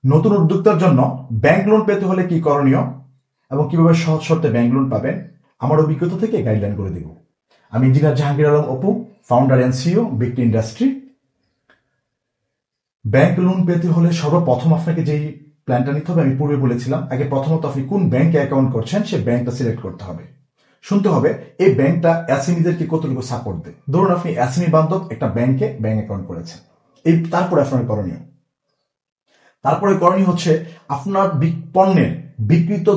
নতুন উদ্যোক্তার জন্য ব্যাংক লোন পেতে হলে কি করণীয় এবং কিভাবে সহজ শর্তে ব্যাংক লোন পাবেন আমার অভিজ্ঞতা থেকে গাইডলাইন করে দিব। আমি engineer Jahangir Alam Apu, founder and CEO Bikri industry. Bank loan পেতে হলে সর্বপ্রথম আপনাকে যেই প্ল্যানটা নিতে হবে আমি পূর্বে বলেছিলাম, আগে প্রথমত আপনি কোন ব্যাংকে অ্যাকাউন্ট করছেন সে ব্যাংকটা সিলেক্ট করতে হবে। শুনতে হবে এই ব্যাংকটা এসএমইদেরকে কতটুকু সাপোর্ট দেয়। ধরুন আপনি এসএমই বান্ধব একটা ব্যাংকে ব্যাংক অ্যাকাউন্ট করেছেন, এই তারপরে আপনার করণীয় তারপরে করণীয় হচ্ছে আপনার পণ্যের বিকৃত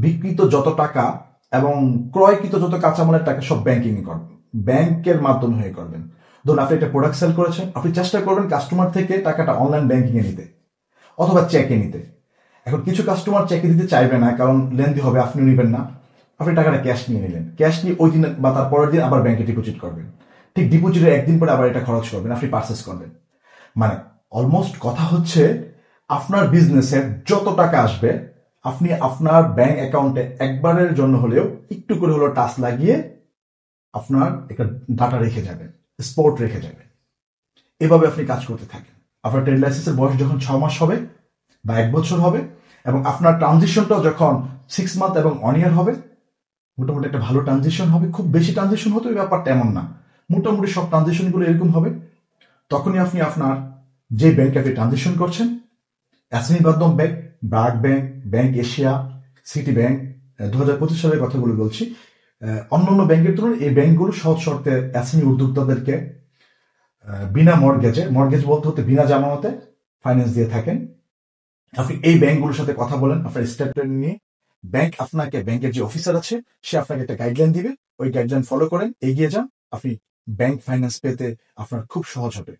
বিকৃত যত টাকা এবং ক্রয়কৃত যত কাঁচামালের টাকা সব ব্যাংকিং করবেন, ব্যাংকের মাধ্যমে হয়ে করবেন। ধরুন আপনি একটা প্রোডাক্ট সেল করেছেন, আপনি চেষ্টা করবেন কাস্টমার থেকে টাকাটা অনলাইন ব্যাংকিং এ নিতে অথবা চেকে নিতে। এখন কিছু কাস্টমার চেকে দিতে চাইবে না, কারণ লেনদেন হবে, আপনিও নেবেন না। আপনি টাকাটা ক্যাশ নিয়ে নিলেন, ক্যাশ নিয়ে ওই দিন বা তার পরের দিন আবার ব্যাংকে ডিপোজিট করবেন। ঠিক ডিপোজিটের একদিন পরে আবার এটা খরচ করবেন, আপনি পারচেস করবেন। মানে অলমোস্ট কথা হচ্ছে আপনার বিজনেসের যত টাকা আসবে আপনি আপনার ব্যাংক অ্যাকাউন্টে একবারের জন্য হলেও একটু করে হলেও টাচ লাগিয়ে আপনার একটা ডাটা রেখে যাবেন, স্পট রেখে যাবেন। এভাবে আপনি কাজ করতে থাকেন। আপনার ট্রেড লাইসেন্সের বয়স যখন 6 মাস হবে বা 1 বছর হবে এবং আপনার ট্রানজিশনটাও যখন 6 মান্থ এবং 1 ইয়ার হবে, মোটামুটি একটা ভালো ট্রানজিশন হবে। খুব বেশি ট্রানজিশন হতো এই ব্যাপারটা এমন না, মোটামুটি সব ট্রানজিশনগুলো এরকম হবে। তখনই আপনি আপনার যে ব্যাংকে আপনি ট্রানজিশন করছেন, এসএমই বান্ধব bank, BRAC bank, bank Asia, city bank, 2025 সালের কথাগুলো বলছি, অন্যান্য ব্যাংকের তুলনায় এই ব্যাংকগুলো সহজ শর্তে এসএমই উদ্যোক্তাদেরকে বিনা মর্গেজ বলতে হতে বিনা জামানতে ফাইন্যান্স দিয়ে থাকেন। আপনি এই ব্যাংকগুলোর সাথে কথা বলেন আপনার স্টেটমেন্ট নিয়ে। ব্যাংক আপনাকে, ব্যাংকের যে অফিসার আছে সে আপনাকে একটা গাইডলাইন দিবে, ওই গাইডলাইন ফলো করেন, এগিয়ে যান। আপনি ব্যাংক ফাইন্যান্স পেতে আপনার খুব সহজ হবে।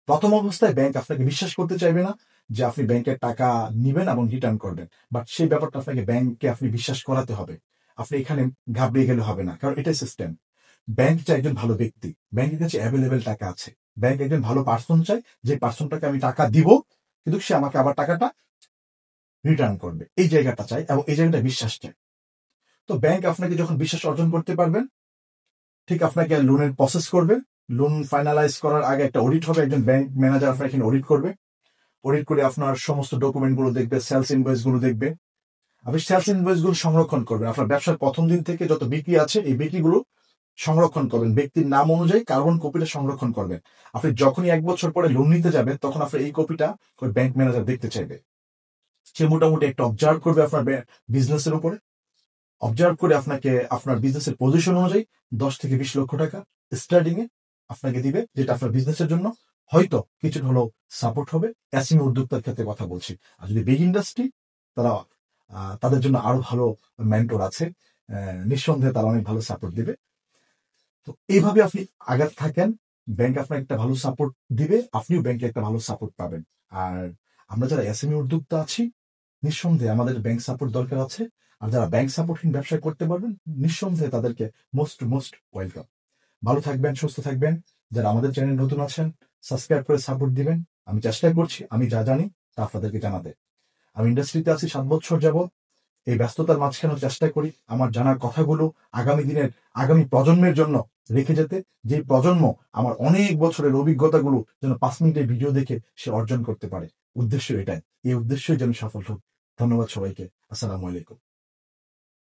প্রথম অবস্থায় ব্যাংক আপনাকে বিশ্বাস করতে চাইবে না যে আপনি ব্যাংকের টাকা নিবেন এবং রিটার্ন করবেন, বাট সেই ব্যাপারটা আপনাকে ব্যাংককে আপনি বিশ্বাস করাতে হবে। আপনি এখানে ঘাবড়িয়ে গেলে হবে না, কারণ এটাই সিস্টেম। ব্যাংক চাই একজন ভালো ব্যক্তি, ব্যাংকের কাছে অ্যাভেলেবেল টাকা আছে। ব্যাংক একজন ভালো পার্সন চাই, যে পার্সনটাকে আমি টাকা দিব কিন্তু সে আমাকে আবার টাকাটা রিটার্ন করবে, এই জায়গাটা চাই এবং এই জায়গাটা বিশ্বাস চাই। তো ব্যাংক আপনাকে যখন বিশ্বাস অর্জন করতে পারবেন, ঠিক আপনাকে লোনের প্রসেস করবে। লোন ফাইনালাইজ করার আগে একটা অডিট হবে, একজন ব্যাংক ম্যানেজার আপনার এখানে অডিট করবে। অডিট করে আপনার সমস্ত ডকুমেন্ট গুলো দেখবে, সেলস ইনভয়েস গুলো দেখবে। আপনি সেলস ইনভয়েস গুলো সংরক্ষণ করবেন। আপনার ব্যবসার প্রথম দিন থেকে যত বিক্রি আছে এই বিক্রিগুলো সংরক্ষণ করবেন, ব্যক্তির নাম অনুযায়ী কার্বন কপিটা সংরক্ষণ করবেন। আপনি যখনই 1 বছর পরে লোন নিতে যাবেন তখন আপনার এই কপিটা ওই ব্যাংক ম্যানেজার দেখতে চাইবে। সে মোটামুটি একটা অবজার্ভ করবে আপনার বিজনেসের উপরে, অবজার্ভ করে আপনাকে আপনার বিজনেসের পজিশন অনুযায়ী 10 থেকে 20 লক্ষ টাকা স্টার্টিং এ আপনাকে দিবে, যেটা আপনার বিজনেসের জন্য হয়তো কিছু হলেও সাপোর্ট হবে। এসএমই উদ্যোক্তার ক্ষেত্রে কথা বলছি। আর যদি বিগ ইন্ডাস্ট্রি, তারা তাদের জন্য আরো ভালো মেন্টর আছে, নিঃসন্দেহে তারা অনেক ভালো সাপোর্ট দিবে। তো এইভাবে আপনি আগাতে থাকেন, ব্যাংক আপনাকে একটা ভালো সাপোর্ট দিবে, আপনিও ব্যাংকে একটা ভালো সাপোর্ট পাবেন। আর আমরা যারা এসএমই উদ্যোক্তা আছি, নিঃসন্দেহে আমাদের ব্যাংক সাপোর্ট দরকার আছে। আর যারা ব্যাংক সাপোর্টহীন ব্যবসা করতে পারবেন, নিঃসন্দেহে তাদেরকে মোস্ট ওয়েলকাম। ভালো থাকবেন, সুস্থ থাকবেন। যারা আমাদের চ্যানেল নতুন আছেন, সাবস্ক্রাইব করে সাপোর্ট দিবেন। আমি চেষ্টা করছি, আমি যা জানি তা আপনাদেরকে জানাতে। আমি ইন্ডাস্ট্রিতে আছি 7 বছর যাবত। এই ব্যস্ততার মাঝখানেও চেষ্টা করি আমার জানার কথাগুলো আগামী প্রজন্মের জন্য রেখে যেতে, যে প্রজন্ম আমার অনেক বছরের অভিজ্ঞতাগুলো যেন 5 মিনিটের ভিডিও দেখে সে অর্জন করতে পারে। উদ্দেশ্য এটাই, এই উদ্দেশ্যই যেন সফল হোক। ধন্যবাদ সবাইকে। আসসালামু আলাইকুম।